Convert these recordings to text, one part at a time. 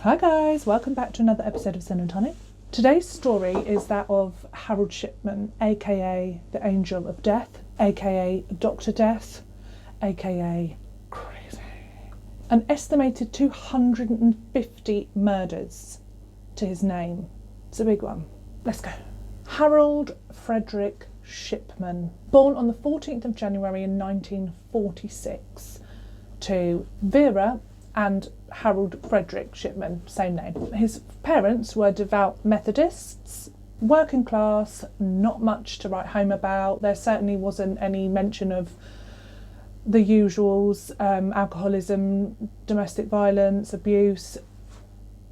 Hi guys, welcome back to another episode of Sin and Tonic. Today's story is that of Harold Shipman, aka the Angel of Death, aka Dr. Death, aka Crazy. An estimated 250 murders to his name. It's a big one. Let's go. Harold Frederick Shipman, born on the 14th of January in 1946 to Vera and Harold Frederick Shipman, same name. His parents were devout Methodists, working class, not much to write home about. There certainly wasn't any mention of the usuals, alcoholism, domestic violence, abuse.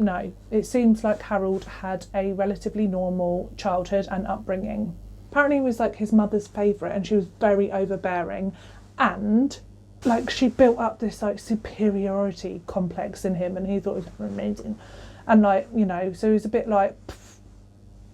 No, it seems like Harold had a relatively normal childhood and upbringing. Apparently he was like his mother's favourite and she was very overbearing, and like she built up this like superiority complex in him and he thought it was amazing. And like, you know, so he was a bit like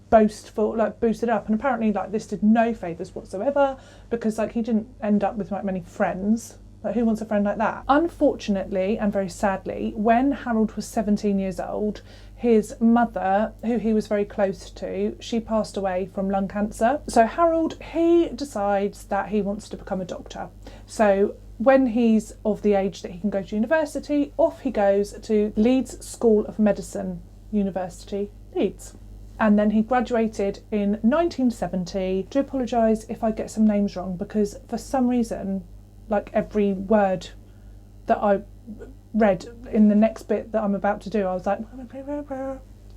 boastful, like boosted up, and apparently like this did no favours whatsoever because like he didn't end up with like many friends. Like who wants a friend like that? Unfortunately and very sadly, when Harold was 17 years old, his mother, who he was very close to, she passed away from lung cancer. So Harold, he decides that he wants to become a doctor. So when he's of the age that he can go to university, off he goes to Leeds School of Medicine, University, Leeds. And then he graduated in 1970. Do apologise if I get some names wrong because for some reason, like every word that I read in the next bit that I'm about to do, I was like,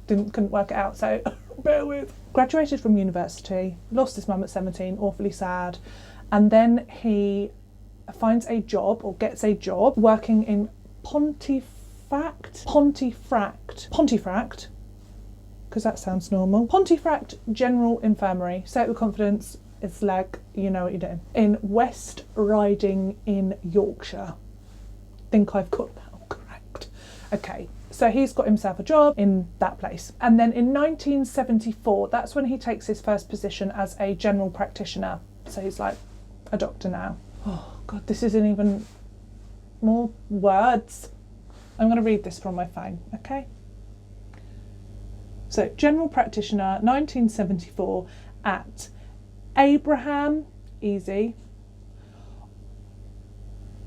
couldn't work it out, so bear with. Graduated from university, lost his mum at 17, awfully sad. And then he finds a job, or gets a job, working in Pontefract, because that sounds normal. Pontefract General Infirmary. Say it with confidence, it's like, you know what you're doing. In West Riding in Yorkshire. Think I've got that all correct. Okay, so he's got himself a job in that place. And then in 1974, that's when he takes his first position as a general practitioner. So he's like a doctor now. Oh God, this isn't even more words. I'm going to read this from my phone, okay? So, general practitioner, 1974, at Abraham, easy,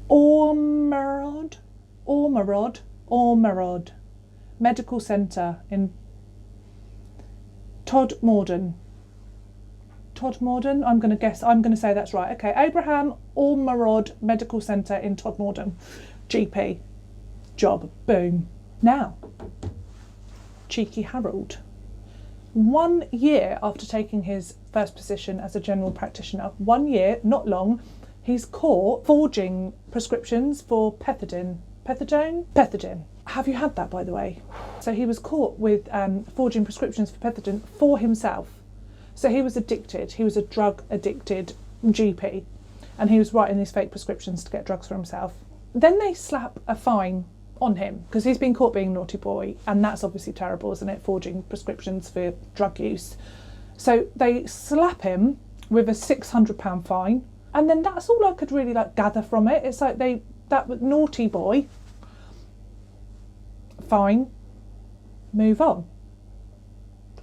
Ormerod Medical Centre in Todmorden, I'm going to say that's right. Okay, Abraham Ormerod Medical Centre in Todmorden, GP, job, boom. Now, cheeky Harold. 1 year after taking his first position as a general practitioner, 1 year, not long, he's caught forging prescriptions for pethidine. Have you had that, by the way? So he was caught with forging prescriptions for pethidine for himself. So he was addicted. He was a drug addicted GP, and he was writing these fake prescriptions to get drugs for himself. Then they slap a fine on him because he's been caught being a naughty boy, and that's obviously terrible, isn't it? Forging prescriptions for drug use. So they slap him with a £600 fine, and then that's all I could really like gather from it. It's like that naughty boy, fine, move on.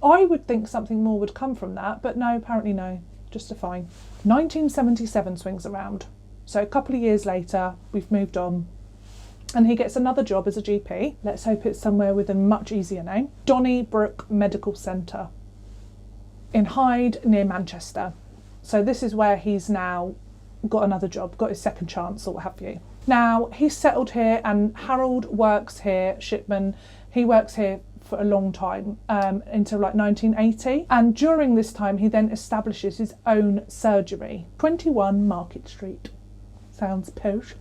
I would think something more would come from that, but no, apparently no, just a fine. 1977 swings around, so a couple of years later, we've moved on, and he gets another job as a GP. Let's hope it's somewhere with a much easier name. Donnybrook Medical Centre in Hyde, near Manchester. So this is where he's now got another job, got his second chance or what have you. Now, he's settled here, and Harold works here, Shipman, he works here for a long time, until like 1980. And during this time, he then establishes his own surgery, 21 Market Street. Sounds posh.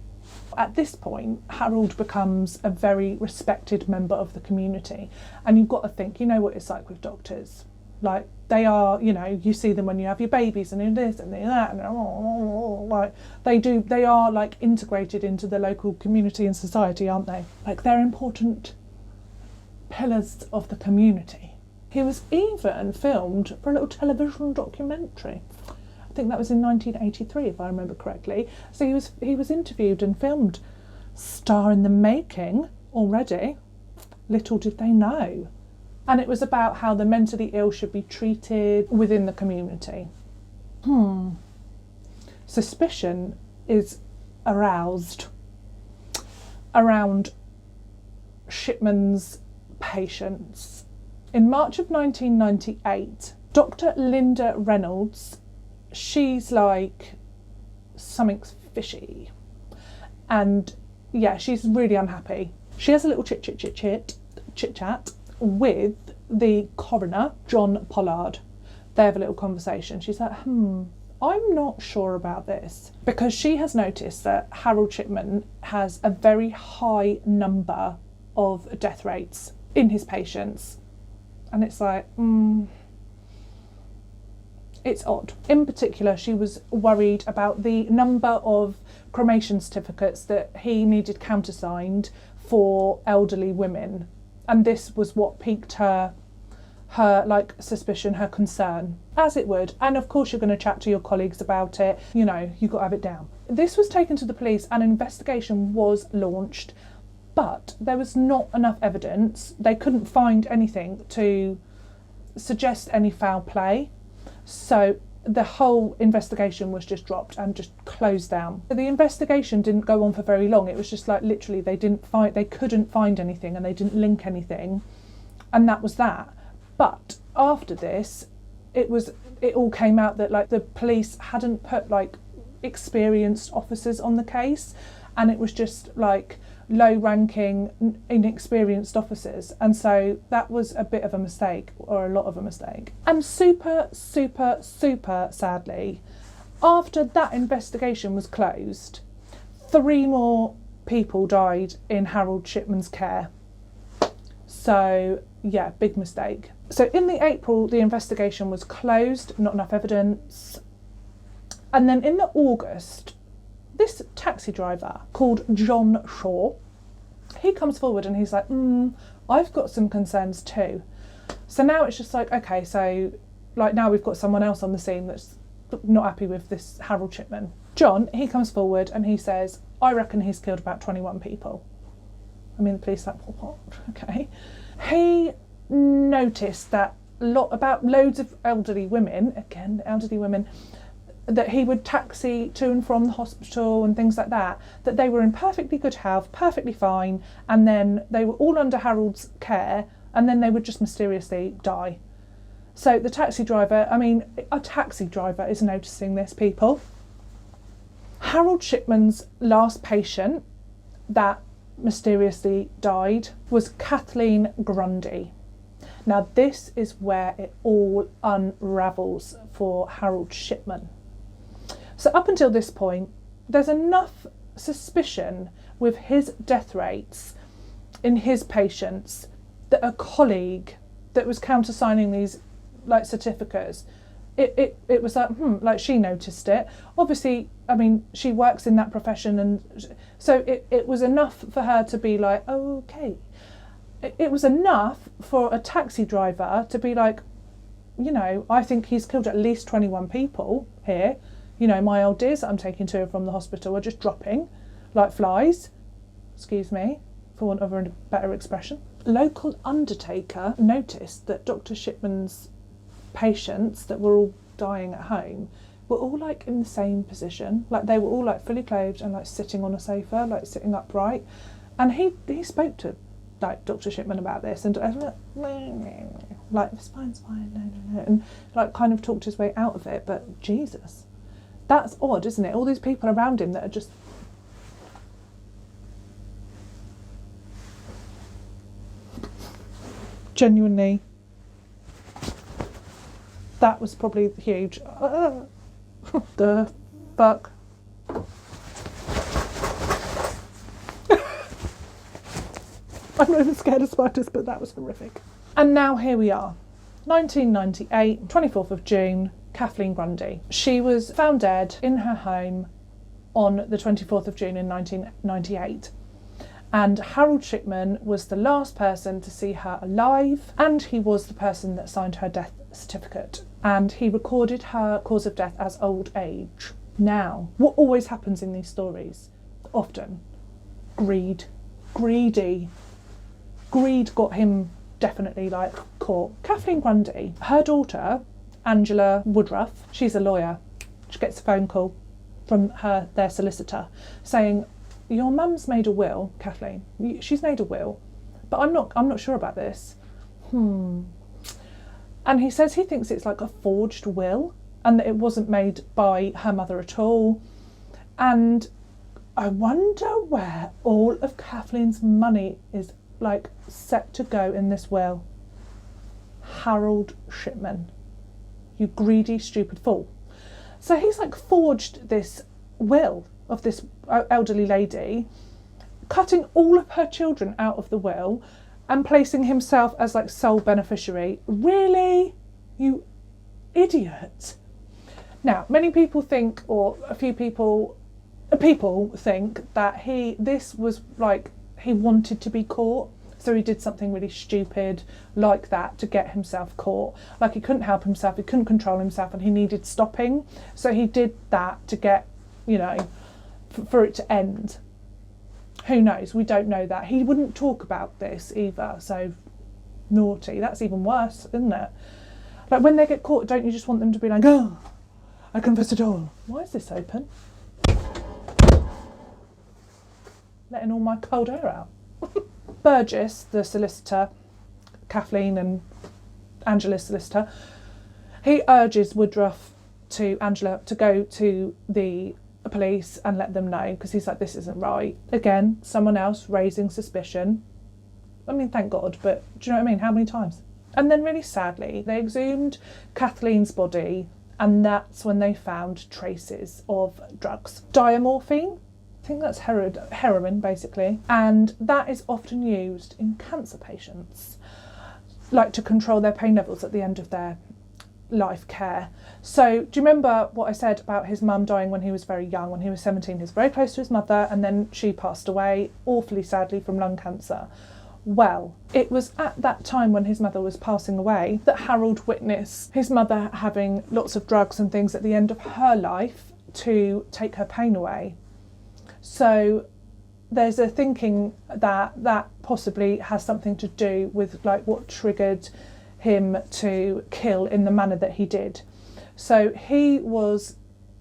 At this point, Harold becomes a very respected member of the community. And you've got to think, you know what it's like with doctors. Like, they are, you know, you see them when you have your babies and this and that, and like they are like integrated into the local community and society, aren't they? Like, they're important pillars of the community. He was even filmed for a little television documentary. I think that was in 1983, if I remember correctly. So he was interviewed and filmed. Star in the making already. Little did they know. And it was about how the mentally ill should be treated within the community. Suspicion is aroused around Shipman's patients. In March of 1998, Dr. Linda Reynolds, she's like, something's fishy. And yeah, she's really unhappy. She has a little chit-chat with the coroner, John Pollard. They have a little conversation. She's like, I'm not sure about this, because she has noticed that Harold Shipman has a very high number of death rates in his patients. And it's like, it's odd. In particular, she was worried about the number of cremation certificates that he needed countersigned for elderly women. And this was what piqued her like suspicion, her concern, as it would. And of course you're going to chat to your colleagues about it, you know, you've got to have it down. This was taken to the police and an investigation was launched, but there was not enough evidence. They couldn't find anything to suggest any foul play, so the whole investigation was just dropped and just closed down. The investigation didn't go on for very long. It was just like literally they couldn't find anything and they didn't link anything, and that was that. But after this, it all came out that like the police hadn't put like experienced officers on the case, and it was just like low-ranking, inexperienced officers, and so that was a bit of a mistake, or a lot of a mistake. And super sadly, after that investigation was closed, 3 more people died in Harold Shipman's care. So yeah, big mistake. So in the April, the investigation was closed, not enough evidence. And then in the August, this taxi driver called John Shaw, he comes forward and he's like, I've got some concerns too. So now it's just like, okay, so like now we've got someone else on the scene that's not happy with this Harold Shipman. John, he comes forward and he says, I reckon he's killed about 21 people. I mean, the police are like, what? Okay. He noticed that about loads of elderly women, that he would taxi to and from the hospital and things like that they were in perfectly good health, perfectly fine, and then they were all under Harold's care, and then they would just mysteriously die. So the taxi driver, a taxi driver is noticing this, people. Harold Shipman's last patient that mysteriously died was Kathleen Grundy. Now this is where it all unravels for Harold Shipman. So up until this point, there's enough suspicion with his death rates in his patients that a colleague that was countersigning these like certificates, it was like, like she noticed it. Obviously, she works in that profession, and so it was enough for her to be like, oh, okay. It was enough for a taxi driver to be like, I think he's killed at least 21 people here. My old dears that I'm taking to and from the hospital are just dropping like flies, excuse me, for want of a better expression. Local undertaker noticed that Dr. Shipman's patients that were all dying at home were all like in the same position, like they were all like fully clothed and like sitting on a sofa, like sitting upright. And he spoke to like Dr. Shipman about this, and like it's fine, no, and like kind of talked his way out of it. But Jesus, that's odd, isn't it? All these people around him that are just genuinely. That was probably huge. The fuck. I'm not even scared of spiders, but that was horrific. And now here we are. 1998, 24th of June, Kathleen Grundy. She was found dead in her home on the 24th of June in 1998. And Harold Shipman was the last person to see her alive, and he was the person that signed her death certificate. And he recorded her cause of death as old age. Now, what always happens in these stories? Often, greedy greed got him definitely like caught. Kathleen Grundy, her daughter, Angela Woodruff, she's a lawyer. She gets a phone call from their solicitor saying, your mum's made a will, Kathleen. She's made a will, but I'm not sure about this. And he says he thinks it's like a forged will and that it wasn't made by her mother at all. And I wonder where all of Kathleen's money is like set to go in this will. Harold Shipman, you greedy, stupid fool. So he's like forged this will of this elderly lady, cutting all of her children out of the will and placing himself as like sole beneficiary. Really? You idiot. Now, many people think, or a few people think that this was like he wanted to be caught, so he did something really stupid like that to get himself caught. Like he couldn't help himself, he couldn't control himself, and he needed stopping. So he did that to get, for it to end. Who knows? We don't know that. He wouldn't talk about this either, so naughty. That's even worse, isn't it? Like when they get caught, don't you just want them to be like, oh, I confess it all. Why is this open? Letting all my cold air out. Burgess, the solicitor, Kathleen and Angela's solicitor, he urges Woodruff to Angela to go to the police and let them know, because he's like, this isn't right. Again, someone else raising suspicion. I mean, thank God, but do you know what I mean? How many times? And then really sadly, they exhumed Kathleen's body, and that's when they found traces of drugs. Diamorphine, I think that's heroin basically, and that is often used in cancer patients, like to control their pain levels at the end of their life care. So do you remember what I said about his mum dying when he was very young? When he was 17, he was very close to his mother, and then she passed away awfully sadly from lung cancer. Well, it was at that time when his mother was passing away that Harold witnessed his mother having lots of drugs and things at the end of her life to take her pain away. So there's a thinking that possibly has something to do with like what triggered him to kill in the manner that he did. So he was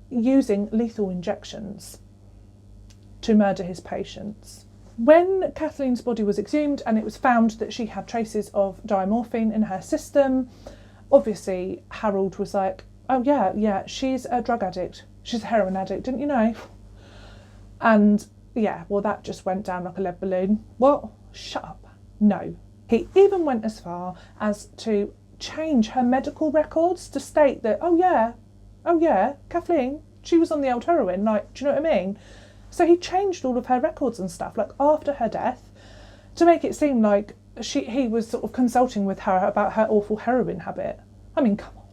using lethal injections to murder his patients. When Kathleen's body was exhumed and it was found that she had traces of diamorphine in her system, obviously Harold was like, oh yeah, she's a drug addict. She's a heroin addict, didn't you know? And yeah, well, that just went down like a lead balloon. What? Shut up. No. He even went as far as to change her medical records to state that, oh yeah, Kathleen, she was on the old heroin, like, do you know what I mean? So he changed all of her records and stuff, like after her death, to make it seem like he was sort of consulting with her about her awful heroin habit. I mean, come on.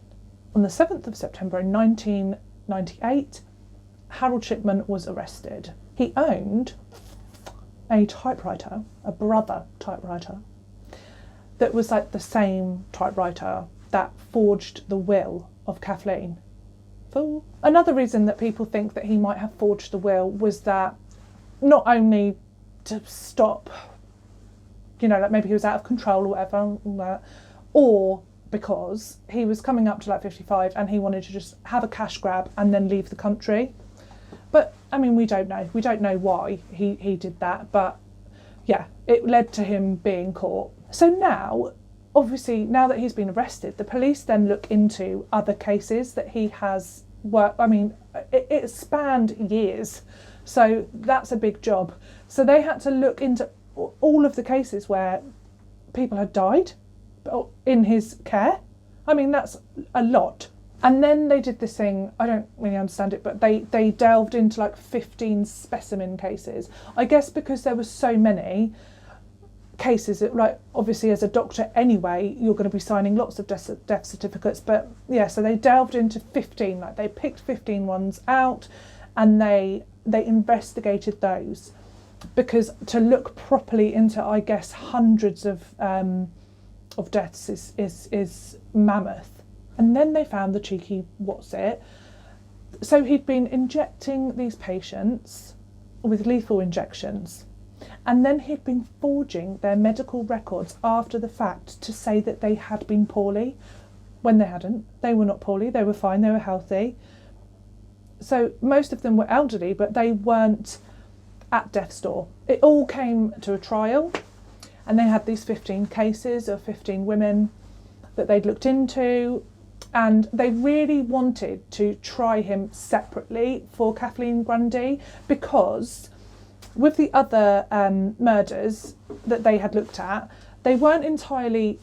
On the 7th of September in 1998, Harold Shipman was arrested. He owned a typewriter, a Brother typewriter, that was like the same typewriter that forged the will of Kathleen. Fool. Another reason that people think that he might have forged the will was that not only to stop, like maybe he was out of control or whatever, or because he was coming up to like 55 and he wanted to just have a cash grab and then leave the country. But I mean, we don't know. We don't know why he did that, but yeah, it led to him being caught. So now, obviously, now that he's been arrested, the police then look into other cases that he has worked. I mean, it spanned years, so that's a big job. So they had to look into all of the cases where people had died in his care. I mean, that's a lot. And then they did this thing, I don't really understand it, but they delved into like 15 specimen cases. I guess because there were so many cases, like obviously as a doctor anyway, you're going to be signing lots of death certificates. But yeah, so they delved into 15, like they picked 15 ones out and they investigated those. Because to look properly into, I guess, hundreds of deaths is mammoth. And then they found the cheeky what's-it. So he'd been injecting these patients with lethal injections. And then he'd been forging their medical records after the fact to say that they had been poorly, when they hadn't. They were not poorly, they were fine, they were healthy. So most of them were elderly, but they weren't at death's door. It all came to a trial, and they had these 15 cases of 15 women that they'd looked into, and they really wanted to try him separately for Kathleen Grundy, because with the other murders that they had looked at, they weren't entirely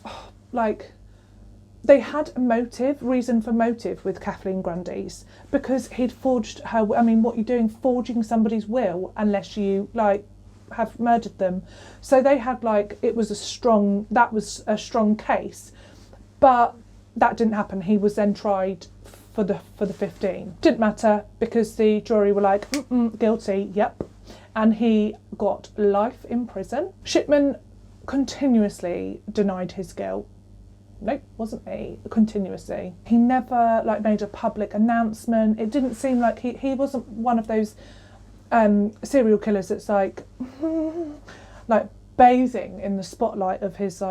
they had a reason for motive with Kathleen Grundy's, because he'd forged her. I mean, what you're doing, forging somebody's will unless you have murdered them. So they had that was a strong case, but that didn't happen. He was then tried for the 15. Didn't matter, because the jury were like, guilty, yep. And he got life in prison. Shipman continuously denied his guilt. Nope, wasn't me. Continuously. He never made a public announcement. It didn't seem like he wasn't one of those serial killers that's bathing in the spotlight of his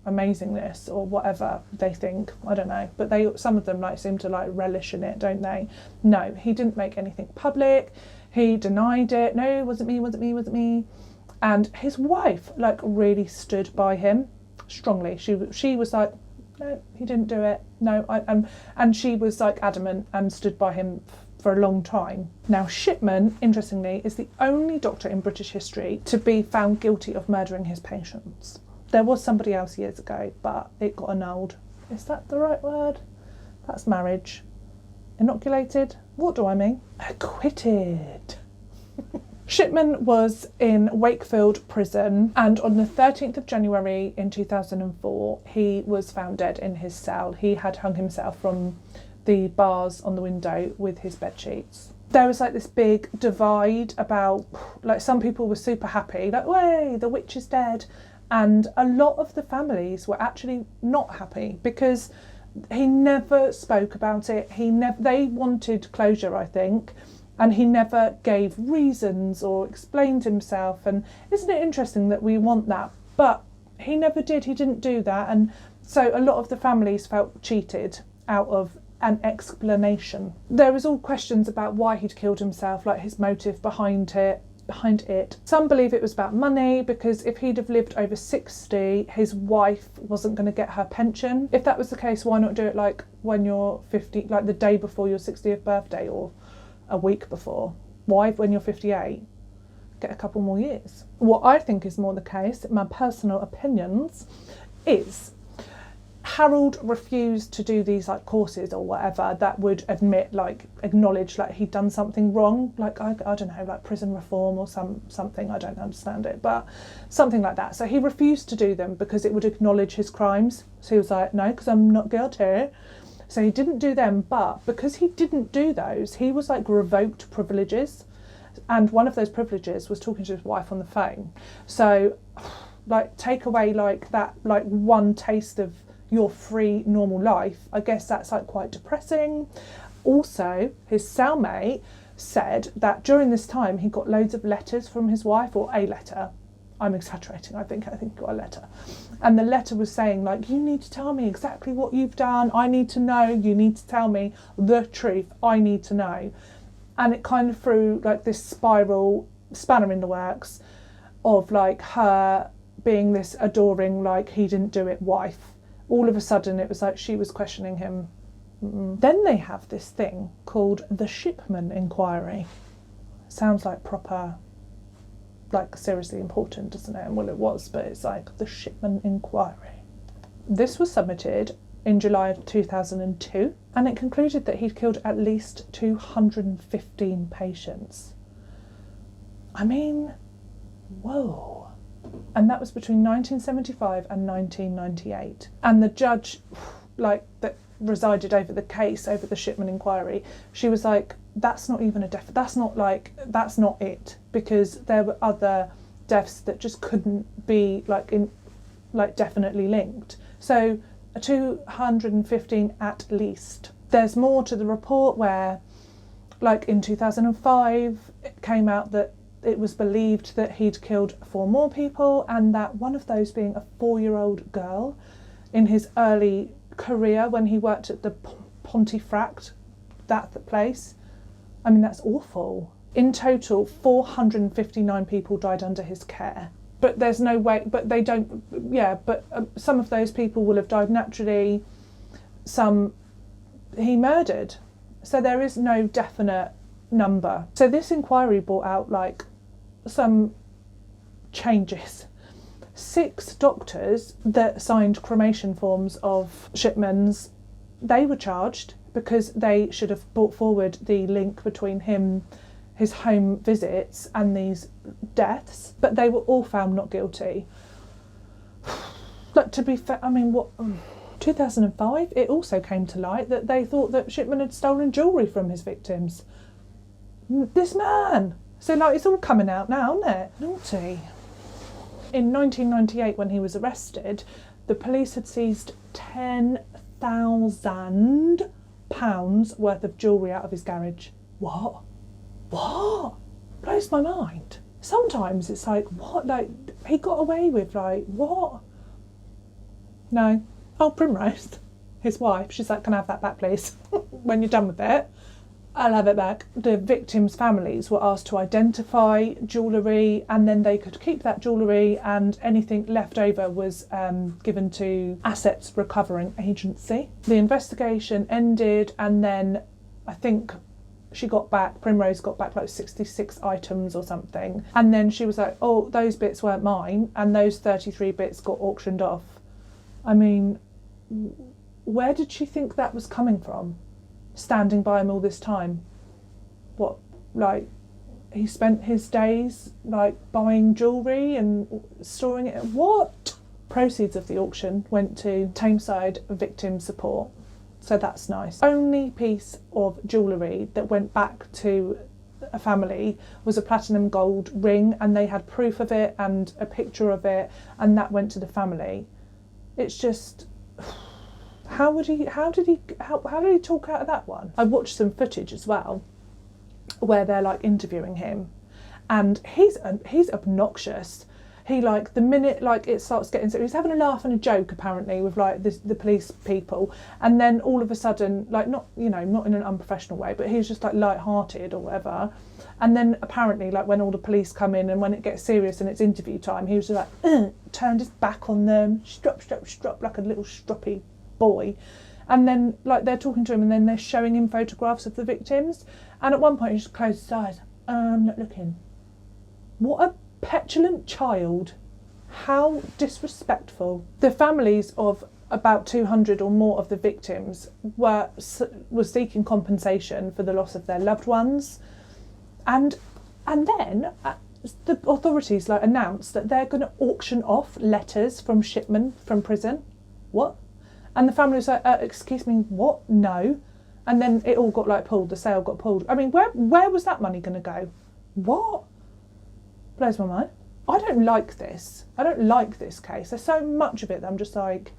amazingness or whatever they think. I don't know, but some of them seem to relish in it, don't they? No, he didn't make anything public. He denied it. No, wasn't me. And his wife really stood by him strongly. She was like, no, he didn't do it. No, and she was adamant and stood by him for a long time. Now, Shipman, interestingly, is the only doctor in British history to be found guilty of murdering his patients. There was somebody else years ago, but it got annulled. Is that the right word? That's marriage. Inoculated? What do I mean? Acquitted. Shipman was in Wakefield prison, and on the 13th of January in 2004, he was found dead in his cell. He had hung himself from the bars on the window with his bedsheets. There was this big divide about, some people were super happy, way, the witch is dead. And a lot of the families were actually not happy, because he never spoke about it. They wanted closure, I think, and he never gave reasons or explained himself. And isn't it interesting that we want that? But he never did. He didn't do that. And so a lot of the families felt cheated out of an explanation. There was all questions about why he'd killed himself, his motive behind it. Some believe it was about money, because if he'd have lived over 60, his wife wasn't going to get her pension. If that was the case, why not do it when you're 50, the day before your 60th birthday or a week before? Why, when you're 58, get a couple more years? What I think is more the case, my personal opinions, is Harold refused to do these courses or whatever that would acknowledge he'd done something wrong, I don't know, prison reform or something. I don't understand it, but something like that. So he refused to do them because it would acknowledge his crimes. So he was like, no, because I'm not guilty. So he didn't do them, but because he didn't do those, he was revoked privileges, and one of those privileges was talking to his wife on the phone. So take away that one taste of your free normal life, I guess that's quite depressing. Also, his cellmate said that during this time he got loads of letters from his wife, or a letter. I'm exaggerating, I think he got a letter. And the letter was saying you need to tell me exactly what you've done. I need to know. You need to tell me the truth. I need to know. And it kind of threw this spanner in the works of her being this adoring, he didn't do it wife. All of a sudden it was she was questioning him. Then they have this thing called the Shipment Inquiry. Sounds proper, seriously important, doesn't it? And well, it was, but it's the Shipment Inquiry. This was submitted in July of 2002, and it concluded that he'd killed at least 215 patients. I mean, whoa. And that was between 1975 and 1998. And the judge, that resided over the case, over the Shipment Inquiry, she was that's not even that's not it, because there were other deaths that just couldn't be definitely linked. So 215 at least. There's more to the report where in 2005 it came out that it was believed that he'd killed 4 more people, and that one of those being a 4-year-old girl in his early career when he worked at the Pontefract, that place. I mean, that's awful. In total, 459 people died under his care. But there's no way, but they don't, but some of those people will have died naturally, some he murdered. So there is no definite number. So this inquiry brought out like some changes. 6 doctors that signed cremation forms of Shipman's, they were charged because they should have brought forward the link between his home visits and these deaths, but they were all found not guilty. But to be fair, I mean, 2005, it also came to light that they thought that Shipman had stolen jewellery from his victims. This man! So, like, it's all coming out now, isn't it? Naughty. In 1998, when he was arrested, the police had seized £10,000 worth of jewellery out of his garage. What? Blows my mind. Sometimes it's like, what? Like, he got away with, like, what? No. Oh, Primrose, his wife, she's like, can I have that back, please? When you're done with it, I'll have it back. The victims' families were asked to identify jewellery, and then they could keep that jewellery, and anything left over was given to Assets Recovering Agency. The investigation ended, and then I think Primrose got back like 66 items or something. And then she was like, oh, those bits weren't mine, and those 33 bits got auctioned off. I mean, where did she think that was coming from? Standing by him all this time? What, like, he spent his days, like, buying jewellery and storing it? What? Proceeds of the auction went to Tameside Victim Support. So that's nice. Only piece of jewellery that went back to a family was a platinum gold ring, and they had proof of it and a picture of it, and that went to the family. It's just, how did he talk out of that one? I watched some footage as well where they're like interviewing him, and he's obnoxious. He, like, the minute like it starts getting, so he's having a laugh and a joke apparently with like the police people, and then all of a sudden, like, not in an unprofessional way, but he's just like light-hearted or whatever, and then apparently, like, when all the police come in and when it gets serious and it's interview time, he was just like turned his back on them, strop like a little stroppy boy. And then, like, they're talking to him, and then they're showing him photographs of the victims, and at one point he just closed his eyes. I'm not looking. What a petulant child. How disrespectful. The families of about 200 or more of the victims were seeking compensation for the loss of their loved ones, and then the authorities like announced that they're going to auction off letters from Shipman from prison. What? And the family was like, excuse me, what? No. And then it all got like pulled, the sale got pulled. I mean, where was that money going to go? What? Blows my mind. I don't like this. I don't like this case. There's so much of it that I'm just like,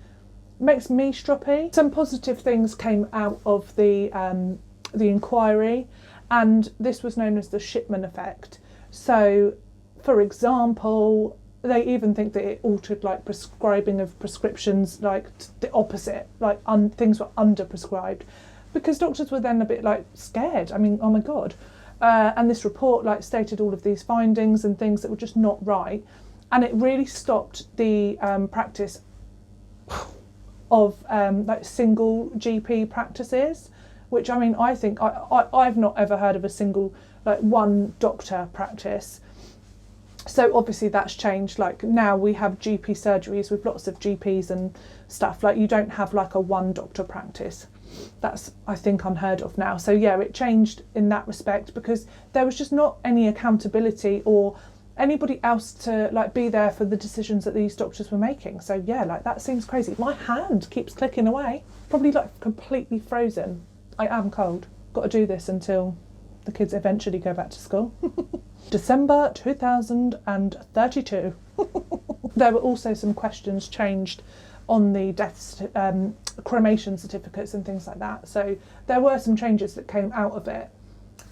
makes me stroppy. Some positive things came out of the inquiry, and this was known as the Shipman effect. So, for example, they even think that it altered like prescribing of prescriptions, like the opposite, like things were under-prescribed, because doctors were then a bit like scared. I mean, oh my God. And this report like stated all of these findings and things that were just not right, and it really stopped the practice of like single GP practices, which, I mean, I think I've not ever heard of a single like one doctor practice. So obviously that's changed. Like now we have GP surgeries with lots of GPs and stuff. Like you don't have like a one doctor practice. That's, I think, unheard of now. So yeah, it changed in that respect because there was just not any accountability or anybody else to like be there for the decisions that these doctors were making. So yeah, like that seems crazy. My hand keeps clicking away, probably like completely frozen. I am cold. Got to do this until the kids eventually go back to school. December 2032. There were also some questions changed on the cremation certificates and things like that. So there were some changes that came out of it.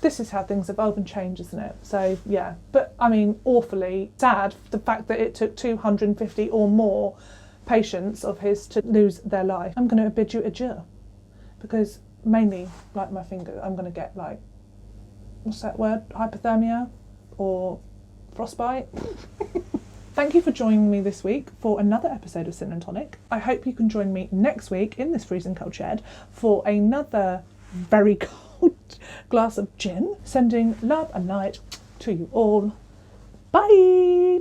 this is how things evolve and change, isn't it? So yeah, but I mean, awfully sad the fact that it took 250 or more patients of his to lose their life. I'm going to bid you adieu, because mainly, like my finger, I'm going to get like, what's that word, hypothermia or frostbite. Thank you for joining me this week for another episode of Sin and Tonic. I hope you can join me next week in this freezing cold shed for another very cold glass of gin. Sending love and light to you all. Bye!